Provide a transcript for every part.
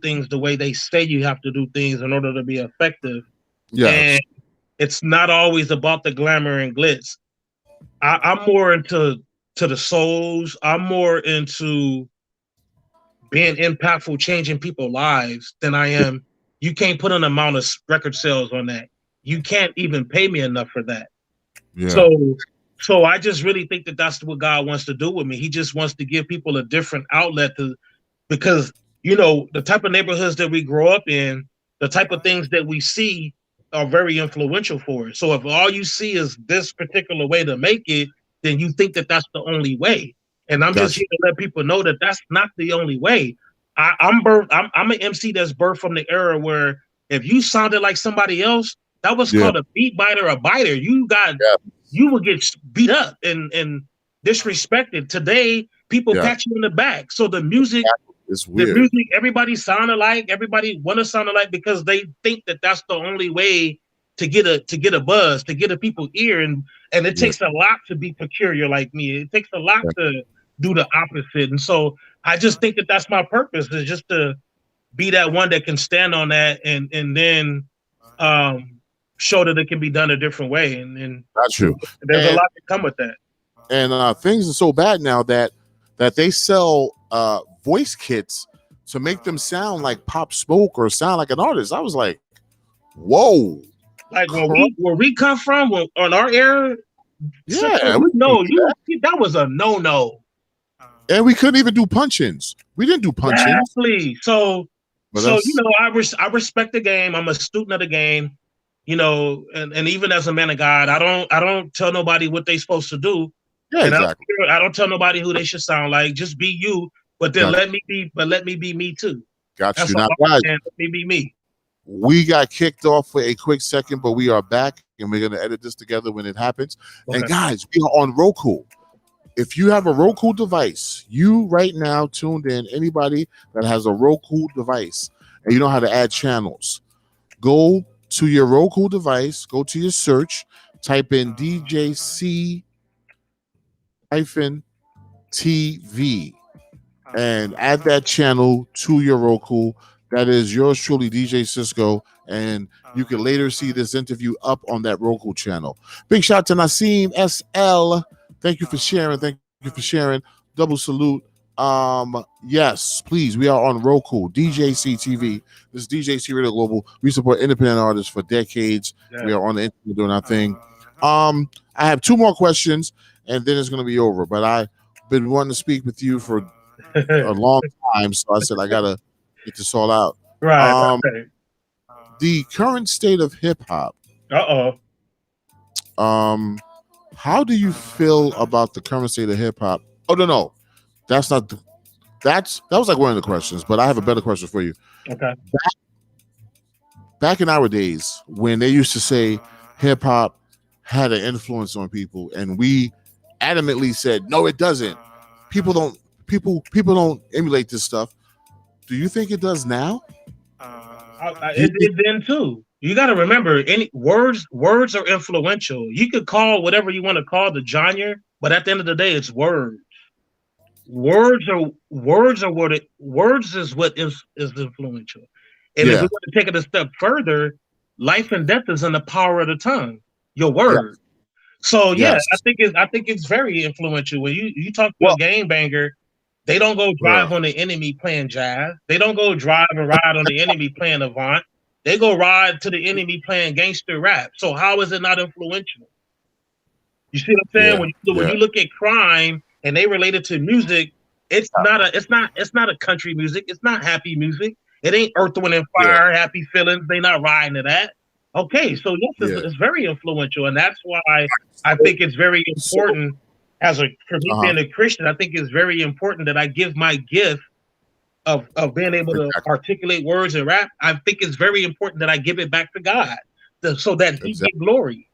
things the way they say you have to do things in order to be effective. And Yes. it's not always about the glamour and glitz. I'm more into the souls. I'm more into being impactful, changing people's lives than I am. You can't put an amount of record sales on that. You can't even pay me enough for that. Yeah. So I just really think that that's what God wants to do with me. He just wants to give people a different outlet to, because the type of neighborhoods that we grow up in, the type of things that we see are very influential for us. So if all you see is this particular way to make it, then you think that that's the only way. And I'm just Gotcha. here to let people know that that's not the only way. I'm an MC that's birthed from the era where if you sounded like somebody else, that was Yeah. called a beat biter, a biter. Yeah. You would get beat up and disrespected. Today, people Yeah. pat you in the back. So It's the weird. music, everybody sound alike. Everybody want to sound alike because they think that that's the only way to get a buzz, to get a people's ear, and it Yeah. takes a lot to be peculiar like me. It takes a lot Yeah. to do the opposite, and so I just think that that's my purpose, is just to be that one that can stand on that, and then um, show that it can be done a different way, and That's true. there's a And lot to come with that. things are so bad now that they sell voice kits to make them sound like Pop Smoke or sound like an artist. I was like, whoa. Like where we come from, on our era, sister, Yeah, we can't do that. that was a no. And we couldn't even do punch-ins. We didn't do punch-ins. Exactly. So But so that's I respect the game. I'm a student of the game. And even as a man of God, I don't tell nobody what they supposed to do, yeah, and exactly. I don't tell nobody who they should sound like. Just be you, but then Got, let me be me too. got That's you. all Now, I'm guys, saying. Let me be me. we got kicked off for a quick second, but we are back and we're gonna edit this together when it happens. And Okay. guys, we are on Roku. If you have a Roku device, you right now tuned in, anybody that has a Roku device and you know how to add channels, go to your Roku device, go to your search, type in DJC hyphen TV and add that channel to your Roku. That is yours truly, DJ Cisco, and you can later see this interview up on that Roku channel. Big shout out to Naseem SL. Thank you for sharing. Thank you for sharing. Double salute. Yes, please. We are on Roku, DJC TV. This is DJC Radio Global. We support independent artists for decades. Yeah. We are on the internet doing our thing. I have two more questions, and then it's going to be over. But I've been wanting to speak with you for a long time, so I said I gotta get this all out. Right. The current state of hip hop. How do you feel about the current state of hip hop? Oh no, that's not. That was like one of the questions, but I have a better question for you. Okay. Back in our days, when they used to say hip hop had an influence on people, and we adamantly said no, it doesn't. People don't emulate this stuff. Do you think it does now? It did then too. You got to remember, any words are influential. You could call whatever you want to call the genre, but at the end of the day, it's words. Words is what is influential. And if we want to take it a step further, life and death is in the power of the tongue, your word. Yes. So yeah, Yes. I think it's very influential. When you talk to a game banger, they don't go drive on the enemy playing jazz. They don't go drive and ride on the enemy playing Avant. They go ride to the enemy playing gangster rap. So how is it not influential? You see what I'm saying? Yeah. When you look at crime and they relate it to music, it's not a country music. It's not happy music. It ain't Earth, Wind, and Fire, happy feelings. They not riding to that. Okay, so yes, it's very influential, and that's why I think it's very important. For me being a Christian, I think it's very important that I give my gift of being able to articulate words and rap. I think it's very important that I give it back to God, so that He get glory.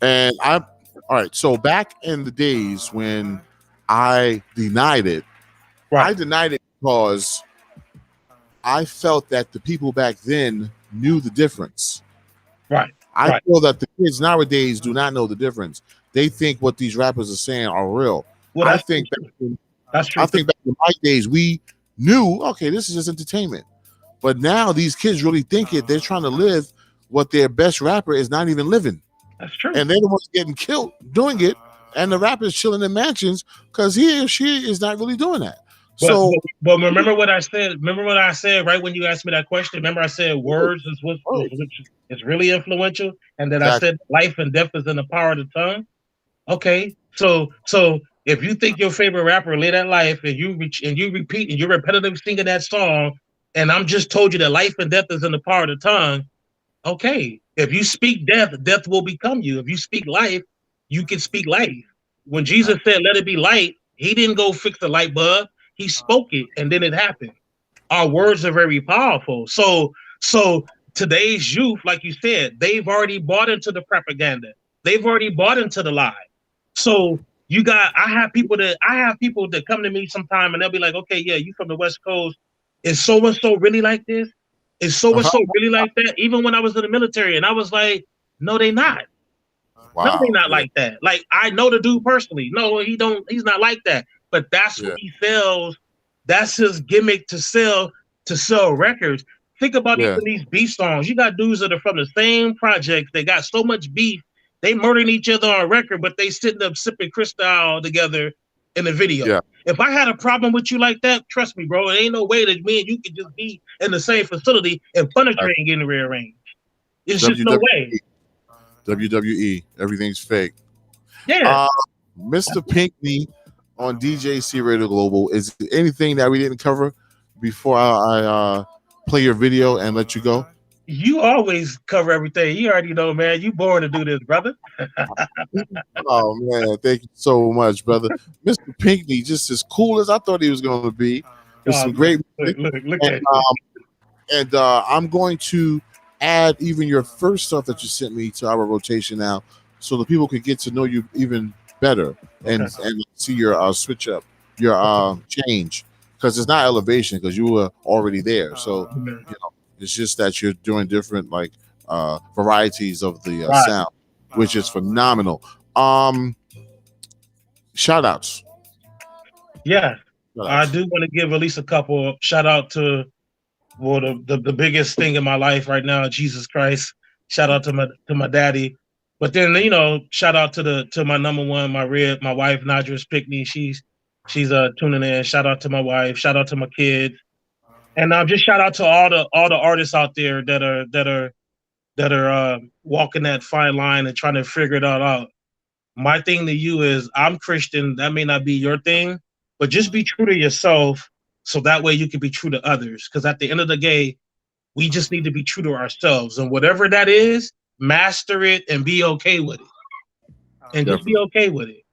And all right. So back in the days when I denied it, I denied it because I felt that the people back then knew the difference. I feel that the kids nowadays do not know the difference. They think what these rappers are saying are real. Well, I think back in my days, we knew, okay, this is just entertainment. But now these kids really think it. They're trying to live what their best rapper is not even living. That's true. And they're the ones getting killed doing it. And the rapper's chilling in mansions because he or she is not really doing that. But, So, but but remember what I said. Remember what I said right when you asked me that question. Remember I said words is what which is really influential, and then I exactly. said life and death is in the power of the tongue. Okay, so if you think your favorite rapper live that life, and you repeat and you're repetitive singing that song, and I'm just told you that life and death is in the power of the tongue. Okay, if you speak death, death will become you. If you speak life, you can speak life. When Jesus said, "Let it be light," he didn't go fix the light bulb. He spoke it, and then it happened. Our words are very powerful. So today's youth, like you said, they've already bought into the propaganda. They've already bought into the lie. So I have people that come to me sometime and they'll be like, okay, yeah, you from the West Coast. Is so and so really like this? Is so and Uh-huh. so really like that? Even when I was in the military, and I was like, no, they not. No, they Wow. not Yeah. like that. Like I know the dude personally. No, he don't. He's not like that. But that's what Yeah. he sells. That's his gimmick to sell records. Think about Yeah. even these beef songs. You got dudes that are from the same project. They got so much beef. They murdering each other on record, but they sitting up sipping Cristal together in the video. Yeah. If I had a problem with you like that, trust me, bro, it ain't no way that me and you could just be in the same facility and furniture ain't getting rearranged. It's just no way. WWE. WWE. Everything's fake. Yeah. Uh, Mr. Pinkney on DJC Radio Global. Is there anything that we didn't cover before I play your video and let you go? You always cover everything. You already know, man. You born to do this, brother. Oh man, thank you so much, brother. Mr. Pinkney, just as cool as I thought he was going to be, with some Oh, great look, music. look And at you. I'm going to add even your first stuff that you sent me to our rotation now, so the people can get to know you even better Okay. and see your switch up, your change, because it's not elevation because you were already there. So Okay. it's just that you're doing different like varieties of the Right. sound, which is phenomenal. Um, shout outs. Yeah. Shout I outs. do want to give at least a couple shout out to well the biggest thing in my life right now, Jesus Christ. Shout out to my daddy. But then shout out to my number one, my wife, Nadris Pickney. She's tuning in. Shout out to my wife. Shout out to my kids. And just shout out to all the artists out there that are walking that fine line and trying to figure it all out. My thing to you is I'm Christian. That may not be your thing, but just be true to yourself so that way you can be true to others. Because at the end of the day, we just need to be true to ourselves. And whatever that is, master it and be okay with it. And just be Definitely. okay with it.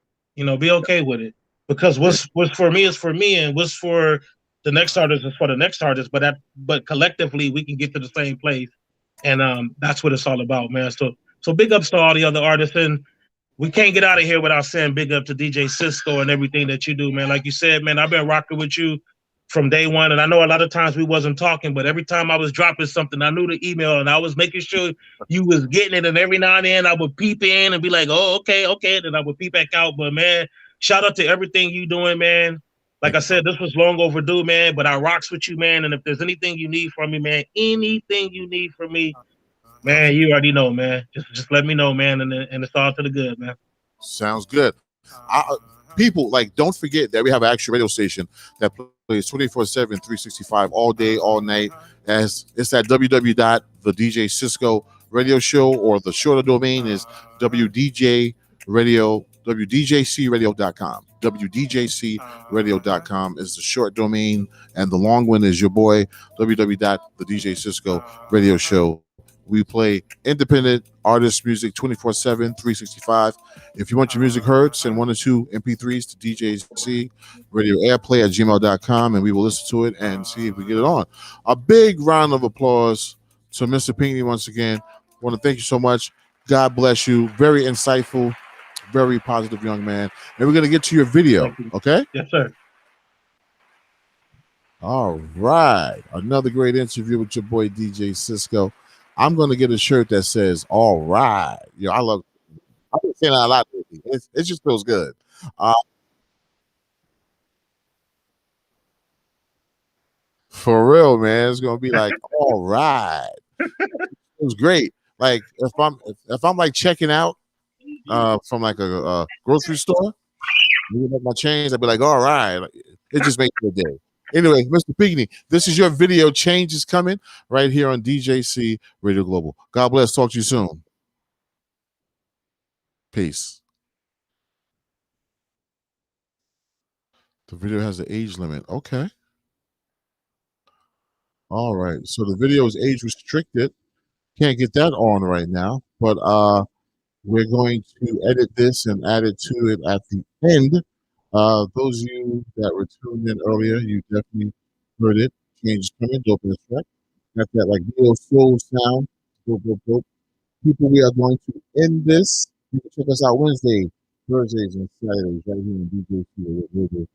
Be okay with it. Because Yeah. what's for me is for me, and what's for the next artist is for the next artist. But collectively we can get to the same place. And that's what it's all about, man. So big ups to all the other artists, and we can't get out of here without saying big up to DJ Cisco and everything that you do, man. Like you said, man, I've been rocking with you from day one, and I know a lot of times we wasn't talking, but every time I was dropping something, I knew the email, and I was making sure you was getting it. And every now and then, I would peep in and be like, "Oh, okay, okay," and then I would peep back out. But man, shout out to everything you doing, man. Like Thank I you, bro. said, this was long overdue, man. But I rocks with you, man. And if there's anything you need from me, man, anything you need from me, man, you already know, man. Just let me know, man, and it's all to the good, man. Sounds good. People, like, don't forget that we have an actual radio station that plays 24/7, 365 all day, all night. As it's at www dot the DJ Cisco radio show, or the shorter domain is WDJ radio, WDJCradio.com. WDJCradio.com is the short domain, and the long one is your boy, www dot the DJ Cisco radio show. We play independent artist music 24/7, 365. If you want your music heard, send 1 or 2 MP3s to DJC Radio Airplay at gmail.com, and we will listen to it and see if we get it on. A big round of applause to Mr. Pinkney once again. I want to thank you so much. God bless you. Very insightful, very positive young man. And we're going to get to your video, Thank you. okay? Yes, sir. All right. Another great interview with your boy DJ Cisco. I'm going to get a shirt that says, all right. I love I've been saying that a lot lately. It just feels good. Uh, For real, man. It's gonna be like, all right. It was great. Like if I'm like checking out from like a grocery store, looking at my change, I'd be like, all right. Like, it just makes the day. Anyway, Mr. Pickney, this is your video. Change is coming right here on DJC Radio Global. God bless. Talk to you soon. Peace. The video has an age limit. Okay. All right. So the video is age restricted. Can't get that on right now, but we're going to edit this and add it to it at the end. Those of you that were tuned in earlier, you definitely heard it. Change is coming. Dope in the track. Got that like real soul sound. Dope, dope, dope. People, we are going to end this. You can check us out Wednesday, Thursdays, and Saturdays right here in DJC Radio.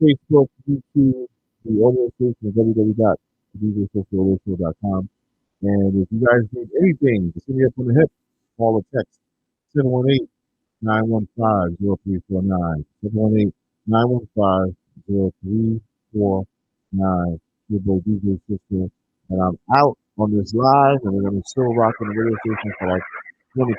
Facebook, YouTube, the audio station, www.djsocialradio.com. And if you guys need anything, just hit me up on the hip, call or text 718-915-0349. 718-915-0349. Your boy DJ Sister. And I'm out on this live, and we're going to still rock on the radio station for like